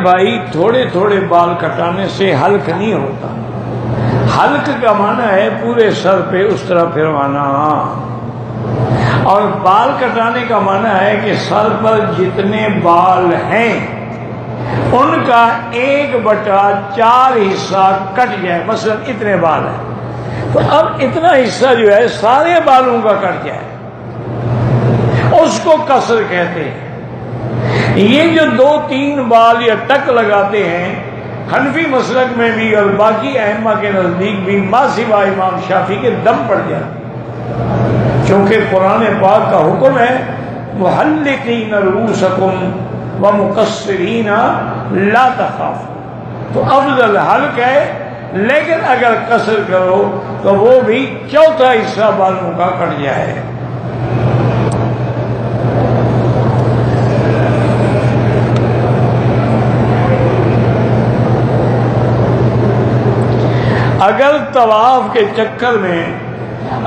بھائی تھوڑے تھوڑے بال کٹانے سے حلق نہیں ہوتا. حلق کا معنی ہے پورے سر پہ اس طرح پھروانا، اور بال کٹانے کا معنی ہے کہ سر پر جتنے بال ہیں ان کا 1/4 حصہ کٹ جائے. مثلا اتنے بال ہیں تو اب اتنا حصہ جو ہے سارے بالوں کا کٹ جائے، اس کو قصر کہتے ہیں. یہ جو 2-3 بال یا ٹک لگاتے ہیں حنفی مسلک میں بھی اور باقی ائمہ کے نزدیک بھی ما سوا امام شافعی کے دم پڑ جاتے، کیونکہ قرآن پاک کا حکم ہے محلقین رؤوسکم ومقصرین لا تخافوا. تو افضل حلق ہے، لیکن اگر قصر کرو تو وہ بھی 1/4 حصہ بالوں کا کٹ جائے. اگر طواف کے چکر میں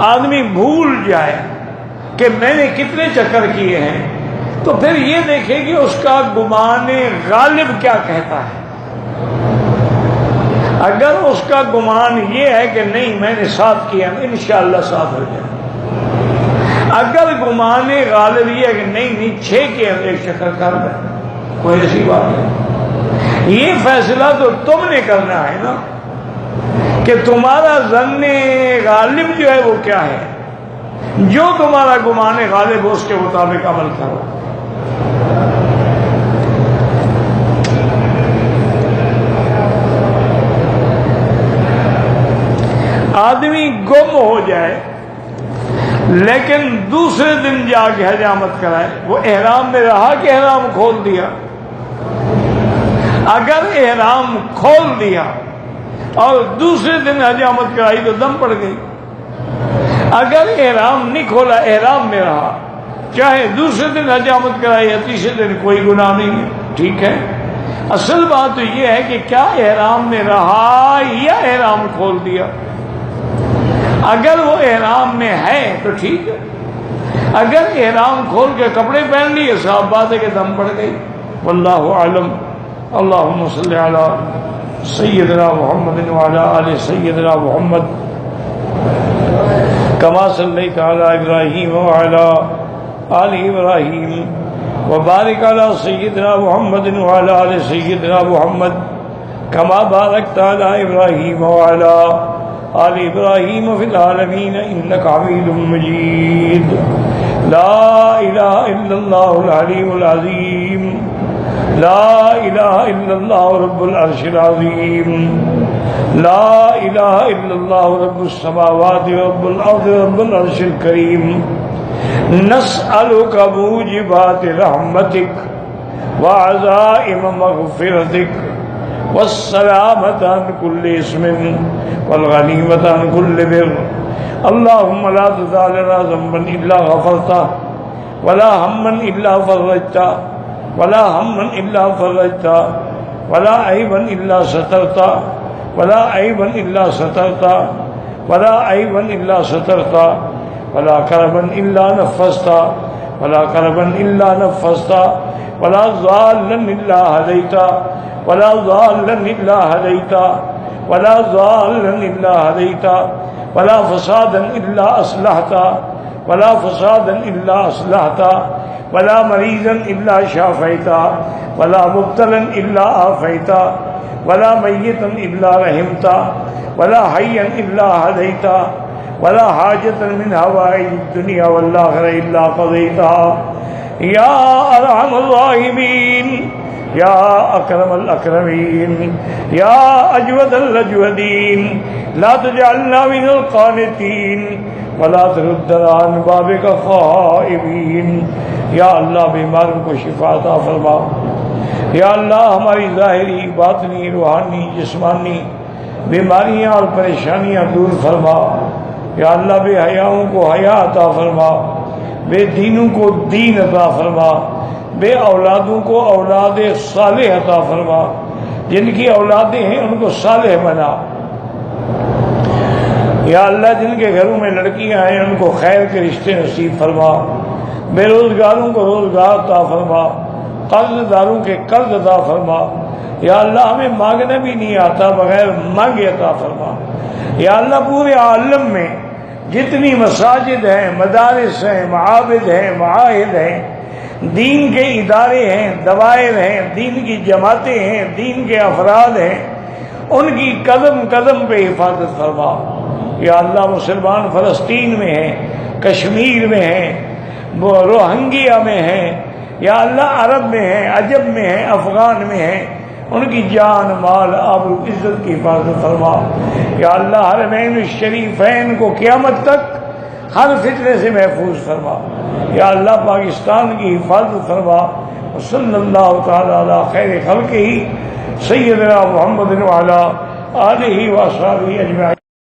آدمی بھول جائے کہ میں نے کتنے چکر کیے ہیں تو پھر یہ دیکھے کہ اس کا گمان غالب کیا کہتا ہے. اگر اس کا گمان یہ ہے کہ نہیں میں نے 7 کیا انشاءاللہ 7 ہو جائے. اگر گمان غالب یہ ہے کہ نہیں 6 کیا 1 چکر کر دیں، کوئی ایسی بات نہیں. یہ فیصلہ تو تم نے کرنا ہے نا کہ تمہارا ظن غالب جو ہے وہ کیا ہے. جو تمہارا گمان غالب ہو اس کے مطابق عمل کرو. آدمی گم ہو جائے لیکن دوسرے دن جا کے حجامت کرائے، وہ احرام میں رہا کہ احرام کھول دیا؟ اگر احرام کھول دیا اور دوسرے دن حجامت کرائی تو دم پڑ گئی. اگر احرام نہیں کھولا احرام میں رہا، چاہے دوسرے دن حجامت کرائی یا تیسرے دن، کوئی گناہ نہیں ہے. ٹھیک ہے، اصل بات تو یہ ہے کہ کیا احرام میں رہا یا احرام کھول دیا. اگر وہ احرام میں ہے تو ٹھیک ہے، اگر احرام کھول کے کپڑے پہن لیے صاف بات ہے کہ دم پڑ گئی. واللہ اعلم. اللہم صلی علی سیدنا محمد وعلی آل سیدنا محمد کما صلیت علی ابراہیم وعلی آل ابراہیم وبارک علی سیدنا محمد وعلی آل سیدنا محمد کما بارکت علی ابراہیم وعلی آل ابراہیم فی العالمین انک حمید مجید. لا الہ الا اللہ العلیم العظیم، لا الہ الا اللہ رب العرش العظیم، لا الہ الا اللہ رب السماوات رب الارض رب العرش الکریم. نسألک موجبات رحمتک وعزائم مغفرتک والسلامة عن كل اسم والغنیمة عن كل بر. اللهم لا تدع لنا ذنبا الا غفرته ولا هما الا فرجته ولا ہما الا فرجتا ولا عیبا الا سترتا ولا عیبا الا سترتا ولا عیبا الا سترتا ولا کربا الا نفستا ولا کربا الا نفستا ولا ضالا الا هديتا ولا ضالا الا هديتا ولا ضالا الا هديتا ولا فسادا الا اصلحتا ولا فسادا الا اصلحتا ولا مریضا الا شافیتا ولا مبتلا الا عافیتا ولا میتا الا رحمتا ولا حیا الا هدیتا ولا حاجة من حوائج الدنیا والآخرة الا قضیتها یا ارحم الراحمین یا اکرم الاکرمین یا اجود الاجودین لا تجعلنا من القانتین ولا تردنا عن بابك خائبین. یا اللہ بیماروں کو شفا عطا فرما. یا اللہ ہماری ظاہری باطنی روحانی جسمانی بیماریاں اور پریشانیاں دور فرما. یا اللہ بے حیاؤں کو حیا عطا فرما، بے دینوں کو دین عطا فرما، بے اولادوں کو اولاد صالح عطا فرما. جن کی اولادیں ہیں ان کو صالح بنا. یا اللہ جن کے گھروں میں لڑکیاں ہیں ان کو خیر کے رشتے نصیب فرما. بے روزگاروں کو روزگار عطا فرما، قرض داروں کے قرض عطا فرما. یا اللہ ہمیں مانگنا بھی نہیں آتا، بغیر مانگے عطا فرما۔ یا اللہ پورے عالم میں جتنی مساجد ہیں، مدارس ہیں، معابد ہیں، معاہد ہیں، دین کے ادارے ہیں، دوائر ہیں، دین کی جماعتیں ہیں، دین کے افراد ہیں، ان کی قدم قدم پہ حفاظت فرما۔ یا اللہ مسلمان فلسطین میں ہیں، کشمیر میں ہیں، روہنگیا میں ہیں، یا اللہ عرب میں ہیں، عجب میں ہیں، افغان میں ہیں، ان کی جان مال آبرو عزت کی حفاظت فرما۔ یا اللہ حرمین الشریفین کو قیامت تک ہر فتنے سے محفوظ فرما۔ یا اللہ پاکستان کی حفاظت فرما۔ صلی اللہ تعالی علی خیر خلقہ سیدنا محمد وعلی آلہ و اصحابہ اجمعین۔